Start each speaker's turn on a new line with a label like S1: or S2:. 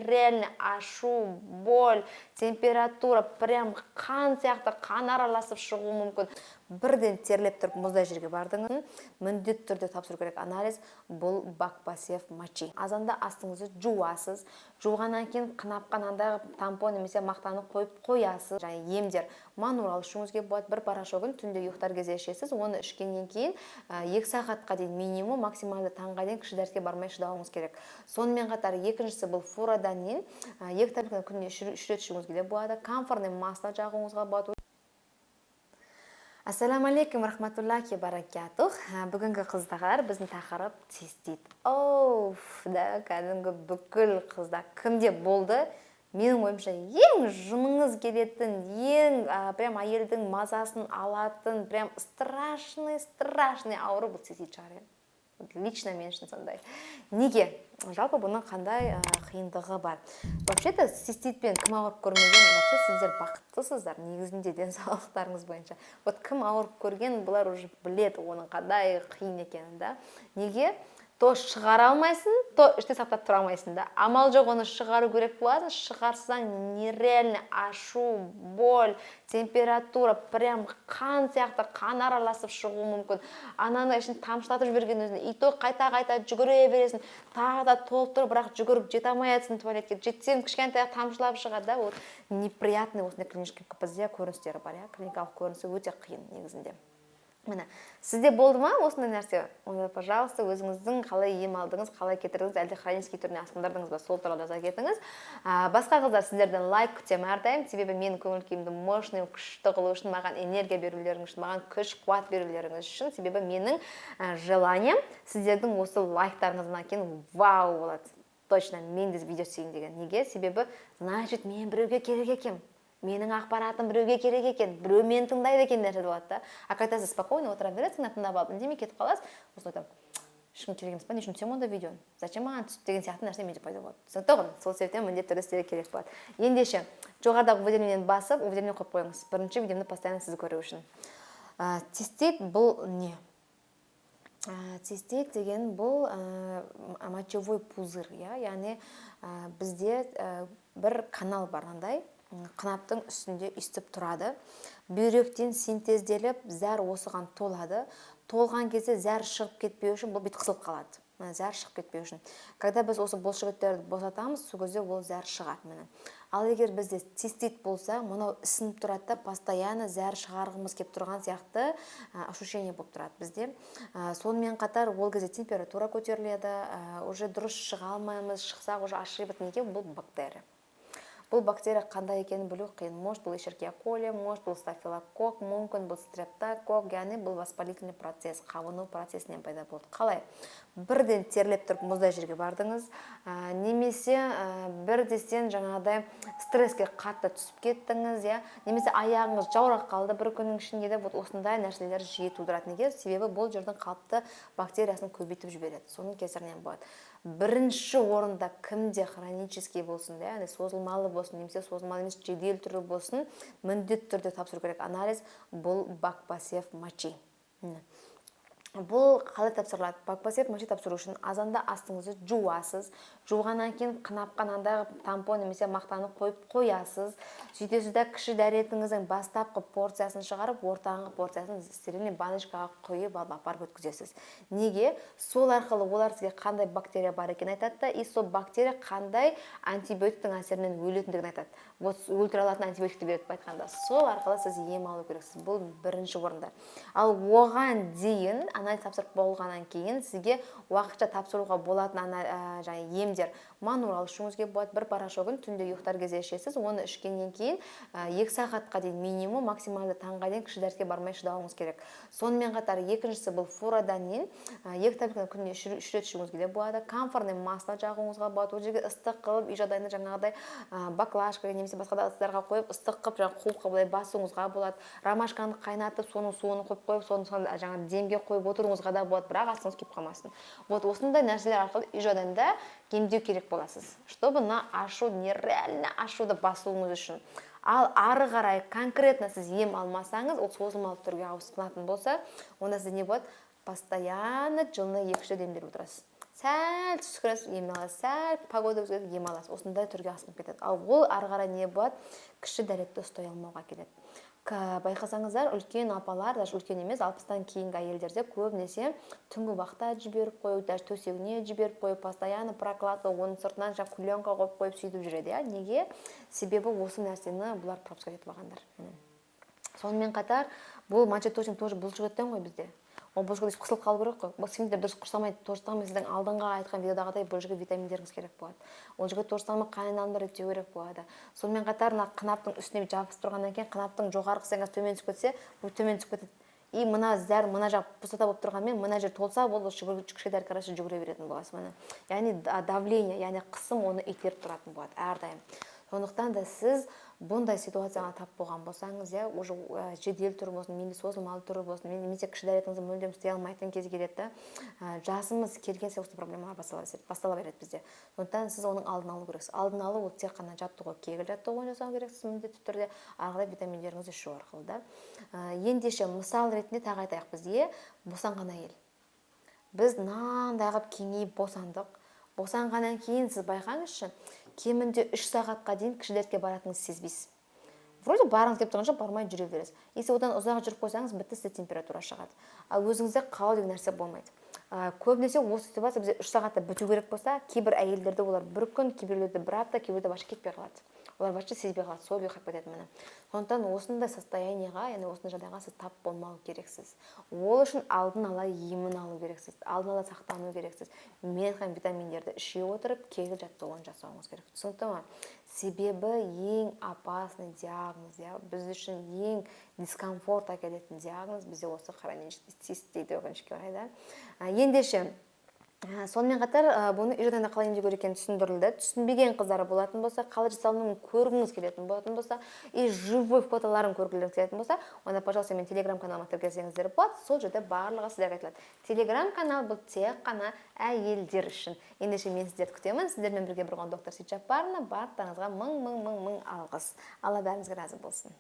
S1: нереально ашу, боль, температура, прям қан сияқты қан араласып шығуы мүмкін. Бірден терлеп тұрып мұздай жерге бардыңыз, міндетті түрде тапсыру керек анализ. Бұл бакпасев мочи. Азанда астыңызды жуасыз. Жуғаннан кейін қынапқан андай тампон немесе мақтаны қойып қоясыз. Және емдер мануал ішуіңізге болады. Бір порошогын түнде ұйықтар кезде ішесіз. Оны ішкеннен кейін 2 сағатқа дейін минимум, максималды таңға дейін кіші дәріске бармай шыдауыңыз керек. Сонымен қатар екіншісі бұл фураданин. 2 таблетканы күніне 3 рет ішуіңізге де болады. Камфорный масло жағуыңызға болады. Ассаламу алейкум рахматуллахи баракатух. Бүгінгі қыздағар біздің тақырып цистит. Да, кәдімгі бүкіл қыздар кімде болды? Менің ойымша ең жыныңыз келетін, ең прям әйелдің мазасын алатын, прям страшный ауру бұл цистит шығар. Лично мен үшін сондай. Неге? Жалпы бұның қандай қиындығы бар. Вообще-то циститпен кім ауырып көрмеген, вообще сіздер бақыттысыздар негізінде денсаулықтарыңыз бойынша. Вот кім ауырып көрген, бұлар уже біледі оның қандай қиын екенін да. Неге? То шығара алмайсың, то іште сақтап тұра алмайсың да. Амал жоқ, оны шығару керек болады. Шығарсаң нереально ашу, боль, температура, прям қан сияқты қан араласып шығуы мүмкін. Ананы ішін тамшылатып жіберген өзіне. И то қайта жүгіре бересің. Тағы да толтырып, бірақ жүгіріп жете алмайсың туалетке. Жетсең кішкентай тамшылап шығады да. Вот неприятный осындай клинический бізде көріністері бар, клиникалық көрінісі өте қиын негізінде. Міне, сізде болды ма осындай нәрсе? Онда, пожалуйста, өзіңіздің қалай ем алдыңыз, қалай кетірдіңіз, әлде хронический түріне асқындырдыңыз ба, сол туралы жаза кетіңіз. Басқа қыздар, сіздерден лайк күтемін әрдайым, себебі менің көңіл күйімді мощный, күшті қылу үшін, маған энергия берулеріңіз үшін, маған күш, қуат берулеріңіз үшін, себебі менің желанием сіздердің осы лайктарыңыздан кейін вау болады. Точно, мен де видео түсейін деген. Неге? Себебі, значит, мен біреуге керек екем. Менің ақпаратым біреуге керек екен, біреу мені тыңдайды екен нәрсе болады да. Когда сіз спокойно отыра бересің, тыңдап алып, үндемей кетіп қаласыз, осыны айтамын, ешкім керек емес па, не үшін түсемін онда видеоны? Зачем маған түсіп деген сияқты нәрсе менде пайда болады. Түсінікті ғой? Сол себептен міндетті түрде сізге керек болады. Ендеше, жоғарыдағы уведомлениені басып, уведомление қойып қойыңыз. Бірінші видеомды постоянно сізді көру үшін. Цистит бұл не? Цистит деген бұл мочевой пузырь, яғни бізде бір канал бар, андай қынаптың үстінде үстіп тұрады. Бүйректен синтезделіп, зәр осыған толады. Толған кезде зәр шығып кетпеу үшін бұл бет қысылып қалады. Зәр шығып кетпеу үшін. Когда біз осы бұлшықеттерді босатамыз, сол кезде ол зәр шығады. Ал егер бізде цистит болса, мұнау ісініп тұрады да, постоянно зәр шығарғымыз кеп тұрған сияқты ощущение болып тұрады бізде. Сонымен қатар ол кезде температура көтеріледі, уже дұрыс шыға алмаймыз, шықсақ уже ашибыт. Неге? Бұл бактерия. Бұл бактерия қандай екенін білу қиын. Может, бұл эшеркия коли, может, бұл стафилококк, мүмкін бұл стрептококк, яғни бұл воспалительный процесс, қабыну процесінен пайда болды. Қалай? Бірден терлеп тұрып мұздай жерге бардыңыз, немесе бірден жаңағыдай стресске қатты түсіп кеттіңіз, немесе аяғыңыз жаурап қалды бір күннің ішінде де, осындай нәрселер жиі тудырады. Неге? Себебі бұл жердің қалыпты бактериясын көбейтіп жібереді. Соның кесірінен болады. Бірінші орында кімде хронический болсын, яғни созылмалы болсын, немесе созылмалы емес жедел түрі болсын, міндетті түрде тапсыру керек анализ. Бұл бакпасев мочи. Бұл қалай тапсырылады? Бакпасев мочи тапсыру үшін азанда астыңызды жуасыз. Жуғаннан кейін қынапқан андай тампон немесе мақтаны қойып қоясыз. Сөйтесіз де кіші дәретіңіздің бастапқы порциясын шығарып, ортаңғы порциясын стерильный баночкаға қойып апарып өткізесіз. Неге? Сол арқылы олар сізге қандай бактерия бар екенін айтады да, и сол бактерия қандай антибиотиктің әсерінен өлетіндігін айтады. Өлтіре алатын антибиотикті береді айтқанда. Сол арқылы сіз ем алу керексіз. Бұл бірінші орында. Ал оған дейін анализ тапсырып болғаннан кейін сізге уақытша тапсыруға болатын емдер мануал ішуіңізге болады. Бір порошогын түнде ұйықтар кезде ішесіз. Оны ішкеннен кейін 2 сағатқа дейін минимум, максималды таңға дейін кіші дәріске бармай шыдауыңыз керек. Сонымен қатар екіншісі бұл фураданин. 2 таблетканы күніне 3 рет ішуіңізге де болады. Камфорный масло жағуыңызға болады. Ол жерге ыстық қылып, үй жағдайында жаңағыдай баклажка немесе басқа да ыдыстарға қойып, ыстық қылып, қуыққа былай басуыңызға болады. Ромашканы қайнатып, соның суын қойып қойып, соны жаңа демге қойып отыруыңызға да болады, бірақ астыңыз кеп қалмасын. Осындай нәрселер арқылы үй жағдайында емдеу керек боласыз, чтобы ашу, нереально ашуды басуыңыз үшін. Ал ары қарай конкретно сіз ем алмасаңыз, ол созылмалы түрге ауысқанатын болса, онда сізде не болады? Постоянно жылына 2 рет емделіп отырасыз. сәл түскіресіз ем аласыз, сәл погода өзгереді ем аласыз, осындай түрге асқынып кетеді. Ал ол ары қарай не болады, кіші дәретті ұстай алмауға келеді. Байқасаңыздар, үлкен апалар, даже үлкен емес, 60-тан кейінгі әйелдерде көбінесе түнгі уақытта жіберіп қойып, даже төсегіне жіберіп қойып, постоянно прокладка, оның сыртынан пленка қойып қойып сөйтіп жүреді. Неге? Себебі осы нәрсені бұлар пропуск етіп алғандар. Сонымен қатар, бұл мочеточник тоже бұлшықеттен ғой бізде. Ол бұлшық қысылып қалу керек қой. Бұл сіңдер дұрыс құрсамайды. Торжтан сіздің алдыңға айтқан видеодағыдай бұлшыққа витаминдеріңіз керек болады. Ол жерге торжтан қайнауды реттеу керек болады. Сонымен қатар қынаптың үстіне жабысып тұрғаннан кейін қынаптың жоғарғы төмен түсіп кетсе, бұл төмен түсіп кетеді. И мына зәр, мына жақ пустота болып тұрғанмен, мына жер толса, ол кішкентай дәл қарашы жүгіре беретін боласыз. Яғни давление, яғни қысым оны итеріп тұратын болады әрдайым. Сондықтан да сіз бұндай ситуацияға тап болған болсаңыз, уже жедел түрі болсын, немесе созылмалы түрі болсын, немесе кіші дәретіңізді мүлдем істей алмайтын кез келеді, жасымыз келген сияқты проблемалар бастала береді бізде. Сондықтан сіз оның алдын алу керексіз. Алдын алу ол тек қана жаттығу, кегіл жаттығуын жасау керексіз міндетті түрде, арқылы витаминдеріңізді ішу арқылы. Ендеше мысал ретінде тағы айтайық, бізге босанған әйел. Біз мынандай қылып кеңейіп босандық. Босанғаннан кейін сіз байқаңызшы, кемінде 3 сағатқа дейін кіші дәретке баратыныңызды сезбейсіз. Вроде барыңыз деп тұрғанша бармай жүре бересіз. Если одан ұзақ жүріп қойсаңыз, бітті сізде температура шығады. Ал өзіңізде қалау деген нәрсе болмайды. Көбінесе осы ситуация бізде 3 сағатта біту керек болса, кейбір әйелдерде олар бір күн, кейбіреулерде бір апта, кейбіреулерде вообще кетпей қалады. Олар вообще сезбей қалады, сол күйі қалып кетеді міне. Сондықтан осындай состояниеға, яғни осындай жағдайға сіз тап болмау керексіз. Ол үшін алдын ала емін алу керексіз, алдын ала сақтану керексіз. Мен айтқан витаминдерді іше отырып, кегіл жаттығуын жасауыңыз керек. Түсінікті ме? Себебі ең опасный диагноз, біз үшін ең дискомфорт әкелетін диагноз бізде осы хронический цист дейді, өкінішке орай. Ендеше сонымен қатар бұны үй жағдайында қалай емдеу керек екені түсіндірілді. Түсінбеген қыздары болатын болса, қалай жасалынуын көргіңіз келетін болатын болса, и живой фотоларын көргілеріңіз келетін болса, онда, пожалуйста, мен телеграм-каналыма тіркелсеңіздер болады. Сол жерде барлығы сіздерге айтылады. Телеграм-канал бұл тек қана әйелдер үшін. Ендеше мен сіздерді күтемін. Сіздермен бірге болған доктор Сейтжаппарова, барлықтарыңызға мың алғыс. Алла бәріңізге разы болсын.